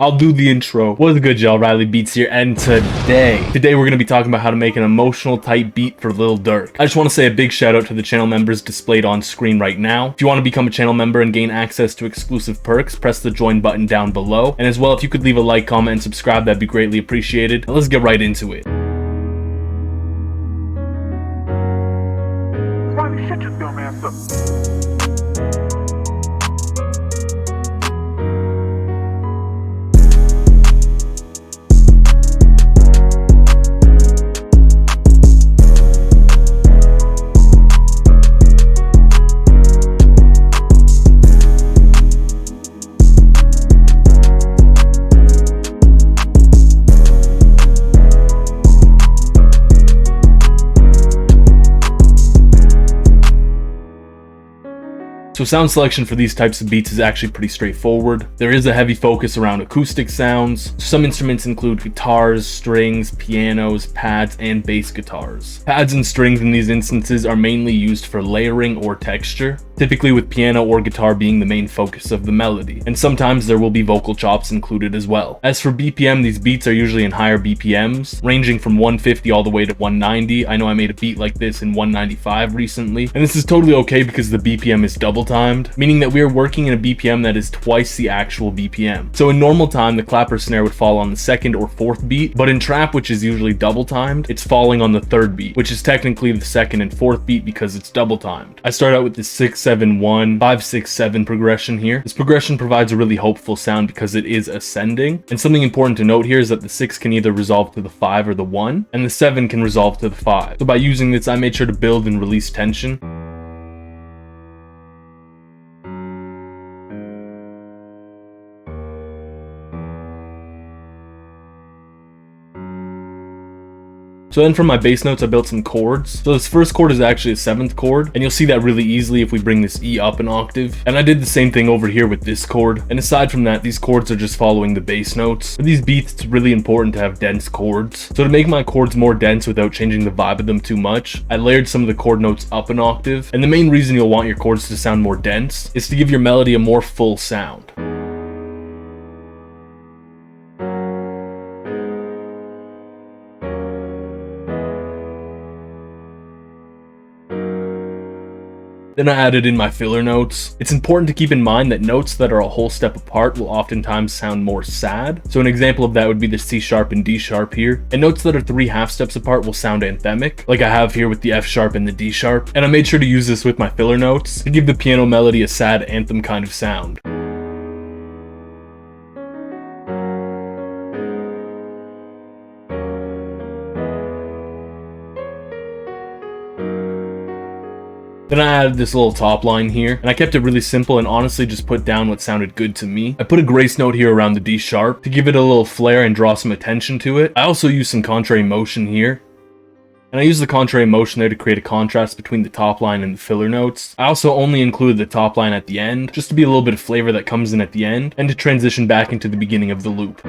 I'll do the intro. What's good, y'all? rlybeats here, and today we're gonna be talking about how to make an emotional type beat for Lil Durk. I just want to say a big shout out to the channel members displayed on screen right now. If you want to become a channel member and gain access to exclusive perks, press the join button down below. And as well, if you could leave a like, comment, and subscribe, that'd be greatly appreciated. Now let's get right into it. Shut your dumb ass up. So sound selection for these types of beats is actually pretty straightforward. There is a heavy focus around acoustic sounds. Some instruments include guitars, strings, pianos, pads, and bass guitars. Pads and strings in these instances are mainly used for layering or texture, typically with piano or guitar being the main focus of the melody, and sometimes there will be vocal chops included as well. As for BPM, these beats are usually in higher BPMs, ranging from 150 all the way to 190. I know I made a beat like this in 195 recently, and this is totally okay because the BPM is double timed, meaning that we are working in a BPM that is twice the actual BPM. So in normal time, the clap or snare would fall on the second or fourth beat, but in trap, which is usually double timed, it's falling on the third beat, which is technically the second and fourth beat because it's double timed. I start out with the 6-7-1, 5-6-7 progression here. This progression provides a really hopeful sound because it is ascending, and something important to note here is that the 6 can either resolve to the 5 or the 1, and the 7 can resolve to the 5. So by using this, I made sure to build and release tension. So then from my bass notes, I built some chords. So this first chord is actually a 7th chord, and you'll see that really easily if we bring this E up an octave. And I did the same thing over here with this chord. And aside from that, these chords are just following the bass notes. For these beats, it's really important to have dense chords. So to make my chords more dense without changing the vibe of them too much, I layered some of the chord notes up an octave. And the main reason you'll want your chords to sound more dense is to give your melody a more full sound. Then I added in my filler notes. It's important to keep in mind that notes that are a whole step apart will oftentimes sound more sad. So an example of that would be the C sharp and D sharp here. And notes that are 3 half steps apart will sound anthemic, like I have here with the F sharp and the D sharp. And I made sure to use this with my filler notes to give the piano melody a sad anthem kind of sound. Then I added this little top line here, and I kept it really simple and honestly just put down what sounded good to me. I put a grace note here around the D sharp to give it a little flair and draw some attention to it. I also used some contrary motion here. And I used the contrary motion there to create a contrast between the top line and the filler notes. I also only included the top line at the end, just to be a little bit of flavor that comes in at the end, and to transition back into the beginning of the loop.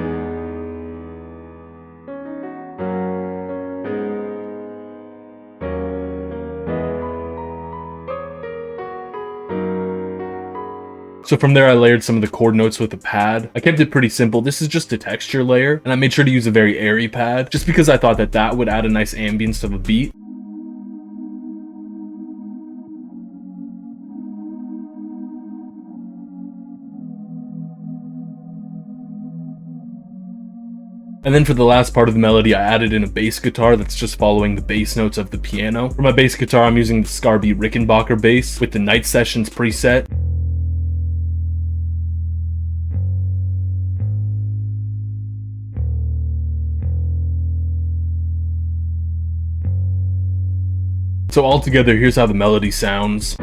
So from there, I layered some of the chord notes with a pad. I kept it pretty simple. This is just a texture layer, and I made sure to use a very airy pad, just because I thought that that would add a nice ambience to the beat. And then for the last part of the melody, I added in a bass guitar that's just following the bass notes of the piano. For my bass guitar, I'm using the Scarby Rickenbacker bass with the Night Sessions preset. So altogether, here's how the melody sounds.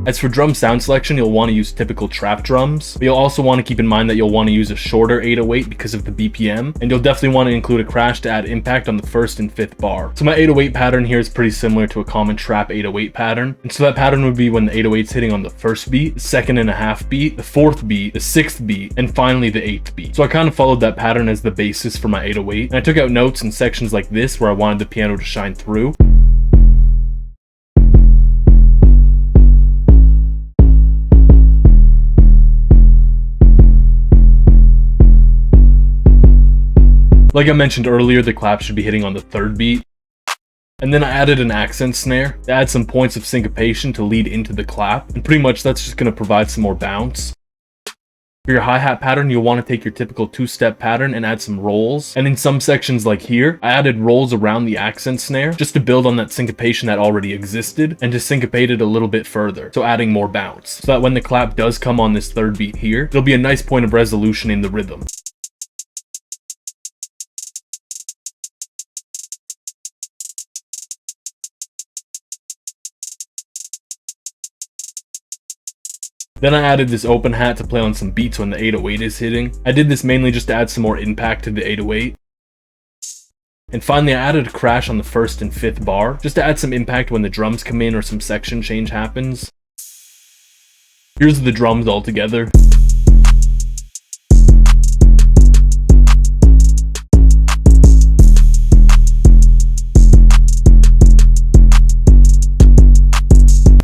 As for drum sound selection, you'll want to use typical trap drums, but you'll also want to keep in mind that you'll want to use a shorter 808 because of the BPM, and you'll definitely want to include a crash to add impact on the 1st and 5th bar. So my 808 pattern here is pretty similar to a common trap 808 pattern, and so that pattern would be when the 808's hitting on the 1st beat, the 2nd and a half beat, the 4th beat, the 6th beat, and finally the 8th beat. So I kind of followed that pattern as the basis for my 808, and I took out notes in sections like this where I wanted the piano to shine through. Like I mentioned earlier, the clap should be hitting on the 3rd beat. And then I added an accent snare to add some points of syncopation to lead into the clap, and pretty much that's just going to provide some more bounce. For your hi-hat pattern, you'll want to take your typical 2-step pattern and add some rolls. And in some sections like here, I added rolls around the accent snare just to build on that syncopation that already existed and to syncopate it a little bit further, so adding more bounce, so that when the clap does come on this 3rd beat here, it'll be a nice point of resolution in the rhythm. Then I added this open hat to play on some beats when the 808 is hitting. I did this mainly just to add some more impact to the 808. And finally, I added a crash on the 1st and 5th bar, just to add some impact when the drums come in or some section change happens. Here's the drums all together.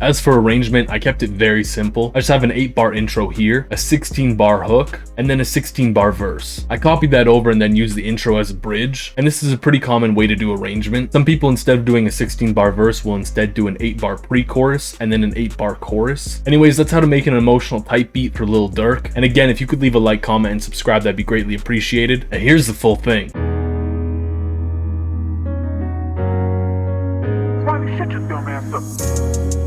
As for arrangement, I kept it very simple. I just have an 8-bar intro here, a 16-bar hook, and then a 16-bar verse. I copied that over and then used the intro as a bridge, and this is a pretty common way to do arrangement. Some people, instead of doing a 16-bar verse, will instead do an 8-bar pre-chorus and then an 8-bar chorus. Anyways, that's how to make an emotional type beat for Lil Durk. And again, if you could leave a like, comment, and subscribe, that'd be greatly appreciated. And here's the full thing. Riley, shut your dumb ass up.